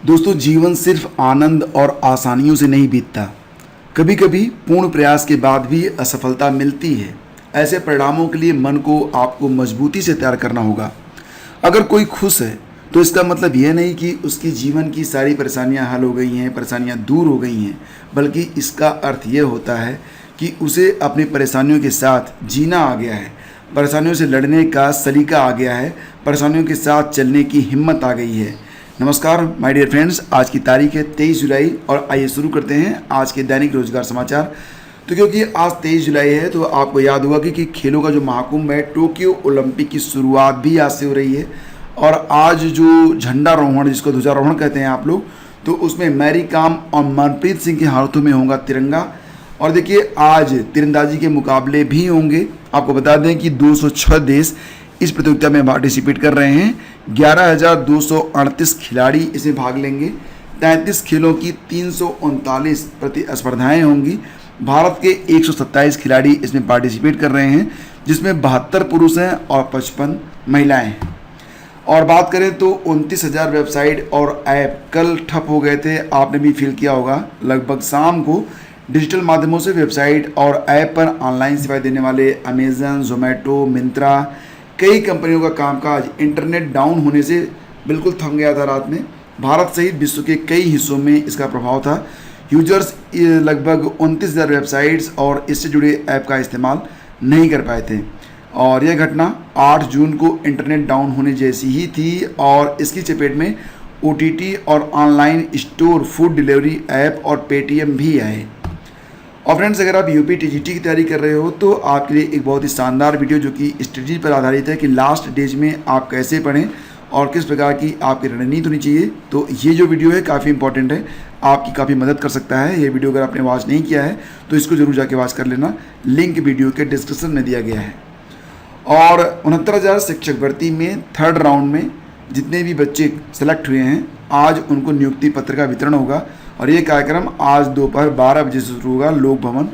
दोस्तों, जीवन सिर्फ आनंद और आसानियों से नहीं बीतता। कभी कभी पूर्ण प्रयास के बाद भी असफलता मिलती है। ऐसे परिणामों के लिए मन को आपको मजबूती से तैयार करना होगा। अगर कोई खुश है तो इसका मतलब यह नहीं कि उसकी जीवन की सारी परेशानियां हल हो गई हैं, परेशानियां दूर हो गई हैं, बल्कि इसका अर्थ यह होता है कि उसे अपनी परेशानियों के साथ जीना आ गया है, परेशानियों से लड़ने का सलीका आ गया है, परेशानियों के साथ चलने की हिम्मत आ गई है। नमस्कार माय डियर फ्रेंड्स, आज की तारीख है 23 जुलाई और आइए शुरू करते हैं आज के दैनिक रोजगार समाचार। तो क्योंकि आज 23 जुलाई है तो आपको याद होगा कि खेलों का जो महाकुंभ है, टोक्यो ओलंपिक की शुरुआत भी आज से हो रही है। और आज जो झंडारोहण, जिसको ध्वजारोहण कहते हैं आप लोग, तो उसमें मैरी कॉम और मनप्रीत सिंह के हाथों में होगा तिरंगा। और देखिए, आज तीरंदाजी के मुकाबले भी होंगे। आपको बता दें कि 206 देश इस प्रतियोगिता में पार्टिसिपेट कर रहे हैं। 11,238 खिलाड़ी इसमें भाग लेंगे। 33 खेलों की 339 प्रतिस्पर्धाएं होंगी। भारत के 127 खिलाड़ी इसमें पार्टिसिपेट कर रहे हैं, जिसमें 72 पुरुष हैं और 55 महिलाएं हैं। और बात करें तो 29,000 वेबसाइट और ऐप कल ठप हो गए थे। आपने भी फील किया होगा। लगभग शाम को डिजिटल माध्यमों से वेबसाइट और ऐप पर ऑनलाइन सेवाएं देने वाले अमेजन, जोमेटो, मिंत्रा, कई कंपनियों का कामकाज इंटरनेट डाउन होने से बिल्कुल थम गया था रात में। भारत सहित विश्व के कई हिस्सों में इसका प्रभाव था। यूजर्स लगभग 29,000 वेबसाइट्स और इससे जुड़े ऐप का इस्तेमाल नहीं कर पाए थे। और यह घटना 8 जून को इंटरनेट डाउन होने जैसी ही थी और इसकी चपेट में OTT और online store, food delivery app और पेटीएम भी आए। और फ्रेंड्स, अगर आप UP TGT की तैयारी कर रहे हो तो आपके लिए एक बहुत ही शानदार वीडियो जो कि स्ट्रेटजी पर आधारित है कि लास्ट डेज में आप कैसे पढ़ें और किस प्रकार की आपकी रणनीति होनी चाहिए। तो ये जो वीडियो है काफ़ी इंपॉर्टेंट है, आपकी काफ़ी मदद कर सकता है। ये वीडियो अगर आपने वॉच नहीं किया है तो इसको जरूर जाके वॉच कर लेना। लिंक वीडियो के डिस्क्रिप्शन में दिया गया है। और 69,000 शिक्षक भर्ती में 3rd राउंड में जितने भी बच्चे सेलेक्ट हुए हैं, आज उनको नियुक्ति पत्र का वितरण होगा। और ये कार्यक्रम आज दोपहर 12 बजे से शुरू होगा लोक भवन।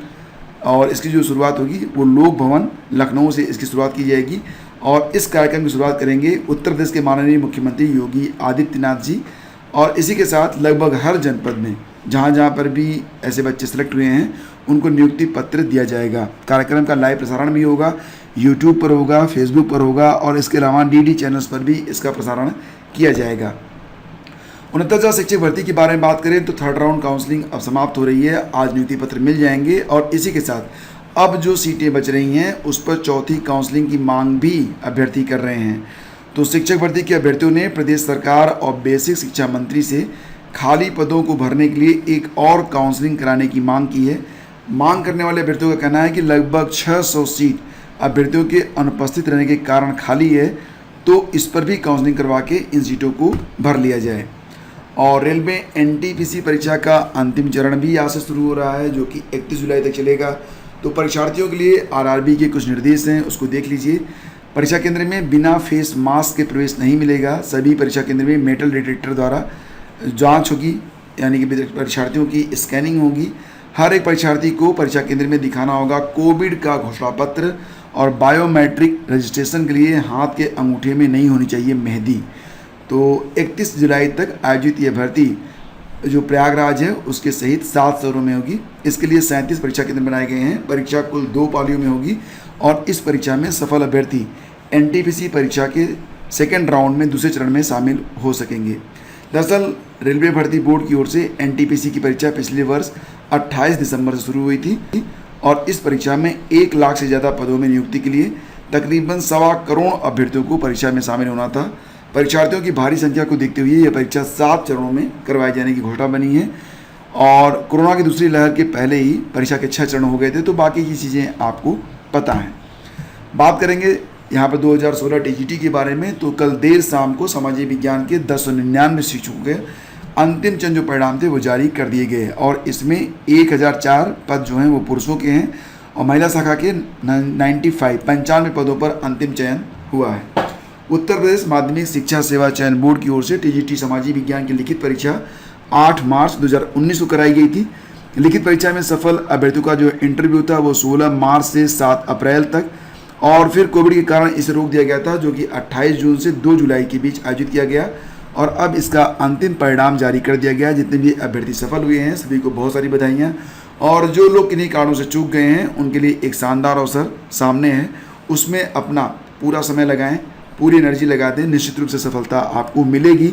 और इसकी जो शुरुआत होगी वो लोक भवन लखनऊ से इसकी शुरुआत की जाएगी। और इस कार्यक्रम की शुरुआत करेंगे उत्तर प्रदेश के माननीय मुख्यमंत्री योगी आदित्यनाथ जी। और इसी के साथ लगभग हर जनपद में जहाँ जहाँ पर भी ऐसे बच्चे सेलेक्ट हुए हैं उनको नियुक्ति पत्र दिया जाएगा। कार्यक्रम का लाइव प्रसारण भी होगा, यूट्यूब पर होगा, फेसबुक पर होगा और इसके अलावा DD चैनल्स पर भी इसका प्रसारण किया जाएगा। 69,000 शिक्षक भर्ती के बारे में बात करें तो 3rd राउंड काउंसलिंग अब समाप्त हो रही है। आज नियुक्ति पत्र मिल जाएंगे और इसी के साथ अब जो सीटें बच रही हैं उस पर चौथी काउंसलिंग की मांग भी अभ्यर्थी कर रहे हैं। तो शिक्षक भर्ती के अभ्यर्थियों ने प्रदेश सरकार और बेसिक शिक्षा मंत्री से खाली पदों को भरने के लिए एक और काउंसलिंग कराने की मांग की है। मांग करने वाले अभ्यर्थियों का कहना है कि लगभग 600 सीट अभ्यर्थियों के अनुपस्थित रहने के कारण खाली है, तो इस पर भी काउंसलिंग करवा के इन सीटों को भर लिया जाए। और रेलवे NTPC परीक्षा का अंतिम चरण भी आज से शुरू हो रहा है, जो कि 31 जुलाई तक चलेगा। तो परीक्षार्थियों के लिए RRB के कुछ निर्देश हैं, उसको देख लीजिए। परीक्षा केंद्र में बिना फेस मास्क के प्रवेश नहीं मिलेगा। सभी परीक्षा केंद्र में मेटल डिटेक्टर द्वारा जांच होगी, यानी कि परीक्षार्थियों की स्कैनिंग होगी। हर एक परीक्षार्थी को परीक्षा केंद्र में दिखाना होगा कोविड का घोषणा पत्र। और बायोमेट्रिक रजिस्ट्रेशन के लिए हाथ के अंगूठे में नहीं होनी चाहिए मेहंदी। तो 31 जुलाई तक आयोजित ये भर्ती जो प्रयागराज है उसके सहित 7 शहरों में होगी। इसके लिए 37 परीक्षा केंद्र बनाए गए हैं। परीक्षा कुल 2 पालियों में होगी और इस परीक्षा में सफल अभ्यर्थी NTPC परीक्षा के 2nd राउंड में दूसरे चरण में शामिल हो सकेंगे। दरअसल रेलवे भर्ती बोर्ड की ओर से NTPC की परीक्षा पिछले वर्ष 28 दिसंबर से शुरू हुई थी और इस परीक्षा में 1 लाख से ज़्यादा पदों में नियुक्ति के लिए तकरीबन 1.25 करोड़ अभ्यर्थियों को परीक्षा में शामिल होना था। परीक्षार्थियों की भारी संख्या को देखते हुए यह परीक्षा 7 चरणों में करवाए जाने की घोषणा बनी है। और कोरोना की दूसरी लहर के पहले ही परीक्षा के 6 चरण हो गए थे, तो बाकी की चीज़ें आपको पता हैं। बात करेंगे यहाँ पर 2016 TGT के बारे में। तो कल देर शाम को सामाजिक विज्ञान के 1099 शिक्षकों के अंतिम चंद जो परिणाम थे वो जारी कर दिए गए और इसमें 1004 पद जो हैं वो पुरुषों के हैं और महिला शाखा के 95 पदों पर अंतिम चयन हुआ है। उत्तर प्रदेश माध्यमिक शिक्षा सेवा चयन बोर्ड की ओर से TGT सामाजिक विज्ञान की लिखित परीक्षा 8 मार्च 2019 को कराई गई थी। लिखित परीक्षा में सफल अभ्यर्थियों का जो इंटरव्यू था वो 16 मार्च से 7 अप्रैल तक और फिर कोविड के कारण इसे रोक दिया गया था, जो कि 28 जून से 2 जुलाई के बीच आयोजित किया गया। और अब इसका अंतिम परिणाम जारी कर दिया गया है। जितने भी अभ्यर्थी सफल हुए हैं सभी को बहुत सारी बधाइयाँ, और जो लोग किन्हीं कारणों से चूक गए हैं उनके लिए एक शानदार अवसर सामने है। उसमें अपना पूरा समय लगाएं, पूरी एनर्जी लगा दें, निश्चित रूप से सफलता आपको मिलेगी।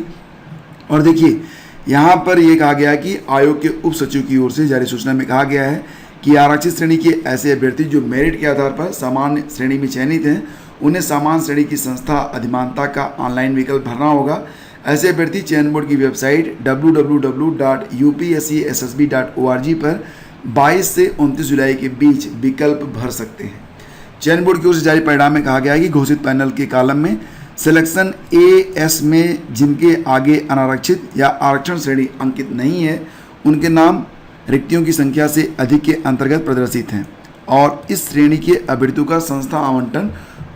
और देखिए यहाँ पर ये कहा गया है कि आयोग के उप सचिव की ओर से जारी सूचना में कहा गया है कि आरक्षित श्रेणी के ऐसे अभ्यर्थी जो मेरिट के आधार पर सामान्य श्रेणी में चयनित हैं उन्हें सामान्य श्रेणी की संस्था अधिमानता का ऑनलाइन विकल्प भरना होगा। ऐसे अभ्यर्थी चयन बोर्ड की वेबसाइट www.upscssb.org पर 22 से 29 जुलाई के बीच विकल्प भर सकते हैं। चयन बोर्ड की ओर से जारी परिणाम में कहा गया है कि घोषित पैनल के कॉलम में सिलेक्शन एएस में जिनके आगे अनारक्षित या आरक्षण श्रेणी अंकित नहीं है उनके नाम रिक्तियों की संख्या से अधिक के अंतर्गत प्रदर्शित हैं, और इस श्रेणी के अभ्यर्थियों का संस्था आवंटन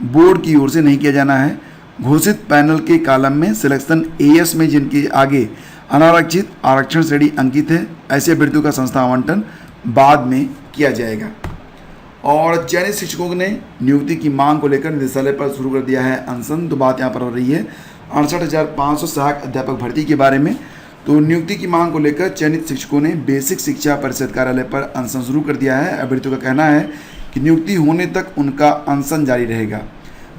बोर्ड की ओर से नहीं किया जाना है। घोषित पैनल के कॉलम में सिलेक्शन एएस में जिनके आगे अनारक्षित आरक्षण श्रेणी अंकित है ऐसे अभ्यर्थियों का संस्था आवंटन बाद में किया जाएगा। और चयनित शिक्षकों ने नियुक्ति की मांग को लेकर निदेशालय पर शुरू कर दिया है अनशन। तो बात यहाँ पर हो रही है 68,500 सहायक अध्यापक भर्ती के बारे में। तो नियुक्ति की मांग को लेकर चयनित शिक्षकों ने बेसिक शिक्षा परिषद कार्यालय पर अनशन शुरू कर दिया है। अभ्यर्थियों का कहना है कि नियुक्ति होने तक उनका अनशन जारी रहेगा।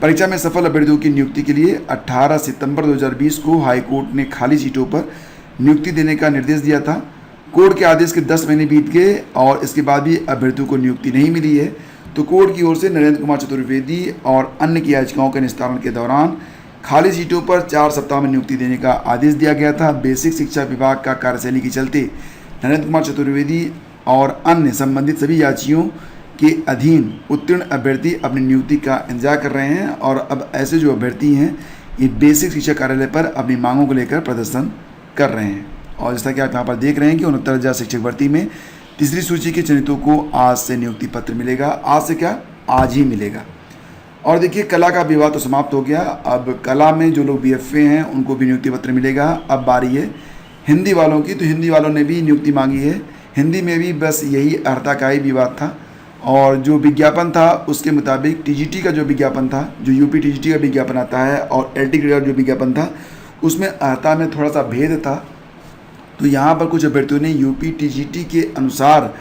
परीक्षा में सफल अभ्यर्थियों की नियुक्ति के लिए 18 सितंबर 2020 को हाईकोर्ट ने खाली सीटों पर नियुक्ति देने का निर्देश दिया था। कोर्ट के आदेश के 10 महीने बीत गए और इसके बाद भी अभ्यर्थियों को नियुक्ति नहीं मिली है। तो कोर्ट की ओर से नरेंद्र कुमार चतुर्वेदी और अन्य की याचिकाओं के निस्तारण के दौरान खाली सीटों पर 4 सप्ताह में नियुक्ति देने का आदेश दिया गया था। बेसिक शिक्षा विभाग का कार्यशैली के चलते नरेंद्र कुमार चतुर्वेदी और अन्य संबंधित सभी याचियों के अधीन उत्तीर्ण अभ्यर्थी अपनी नियुक्ति का इंतजार कर रहे हैं, और अब ऐसे जो अभ्यर्थी हैं ये बेसिक शिक्षा कार्यालय पर अपनी मांगों को लेकर प्रदर्शन कर रहे हैं। और जैसा कि आप यहाँ पर देख रहे हैं कि 69,000 शिक्षक भर्ती में तीसरी सूची के चयनितों को आज से नियुक्ति पत्र मिलेगा। आज से क्या, आज ही मिलेगा। और देखिए कला का विवाद तो समाप्त हो गया। अब कला में जो लोग बीएफए हैं उनको भी नियुक्ति पत्र मिलेगा। अब बारी है हिंदी वालों की। तो हिंदी वालों ने भी नियुक्ति मांगी है। हिंदी में भी बस यही अर्हता का ही विवाद था, और जो विज्ञापन था उसके मुताबिक टीजीटी का जो विज्ञापन था, जो यूपी टीजीटी का विज्ञापन आता है, और एलटी ग्रेड का जो विज्ञापन था उसमें अर्हता में थोड़ा सा भेद था। तो यहाँ पर कुछ अभ्यर्थियों ने यूपी टीजीटी के अनुसार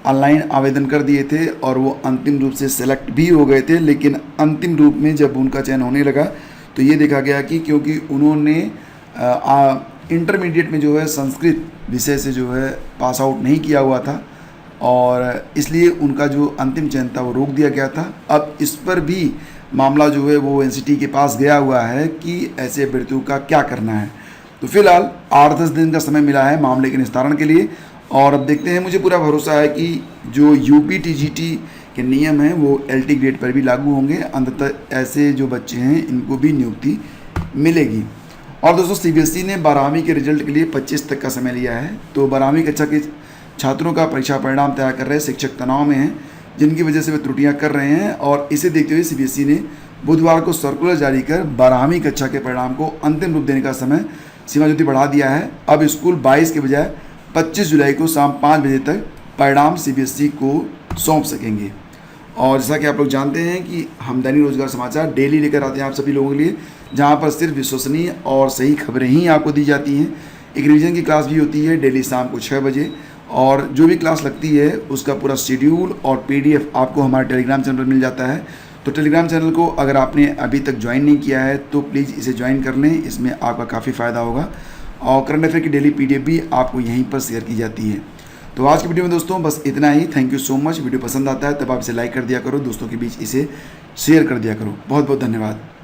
ऑनलाइन आवेदन कर दिए थे और वो अंतिम रूप से सेलेक्ट भी हो गए थे। लेकिन अंतिम रूप में जब उनका चयन होने लगा तो ये देखा गया कि क्योंकि उन्होंने इंटरमीडिएट में जो है संस्कृत विषय से जो है पास आउट नहीं किया हुआ था, और इसलिए उनका जो अंतिम चयन था वो रोक दिया गया था। अब इस पर भी मामला जो है वो एनसीटी के पास गया हुआ है कि ऐसे अभ्यर्थियों का क्या करना है। तो फिलहाल 8-10 दिन का समय मिला है मामले के निस्तारण के लिए, और अब देखते हैं। मुझे पूरा भरोसा है कि जो यूपी टीजीटी के नियम हैं वो एलटी ग्रेड पर भी लागू होंगे। अंततः ऐसे जो बच्चे हैं इनको भी नियुक्ति मिलेगी। और दोस्तों सीबीएसई ने 12वीं के रिजल्ट के लिए 25 तक का समय लिया है। तो 12वीं कक्षा के छात्रों का परीक्षा परिणाम तैयार कर रहे शिक्षक तनाव में हैं, जिनकी वजह से वे त्रुटियां कर रहे हैं। और इसे देखते हुए सीबीएसई ने बुधवार को सर्कुलर जारी कर 12वीं कक्षा के परिणाम को अंतिम रूप देने का समय सीमा ज्योति बढ़ा दिया है। अब स्कूल 22 के बजाय 25 जुलाई को शाम 5 बजे तक परिणाम सीबीएसई को सौंप सकेंगे। और जैसा कि आप लोग जानते हैं कि हम दैनिक रोजगार समाचार डेली लेकर आते हैं आप सभी लोगों के लिए, जहां पर सिर्फ विश्वसनीय और सही खबरें ही आपको दी जाती हैं। एक रिवीजन की क्लास भी होती है डेली शाम को 6 बजे, और जो भी क्लास लगती है उसका पूरा शेड्यूल और पीडीएफ आपको हमारे टेलीग्राम चैनल पर मिल जाता है। तो टेलीग्राम चैनल को अगर आपने अभी तक ज्वाइन नहीं किया है तो प्लीज़ इसे ज्वाइन कर लें, इसमें आपका काफ़ी फ़ायदा होगा। और करंट अफेयर की डेली पीडीएफ भी आपको यहीं पर शेयर की जाती है। तो आज की वीडियो में दोस्तों बस इतना ही। Thank you so much. Video पसंद आता है तब आप इसे लाइक कर दिया करो, दोस्तों के बीच इसे शेयर कर दिया करो। बहुत बहुत धन्यवाद।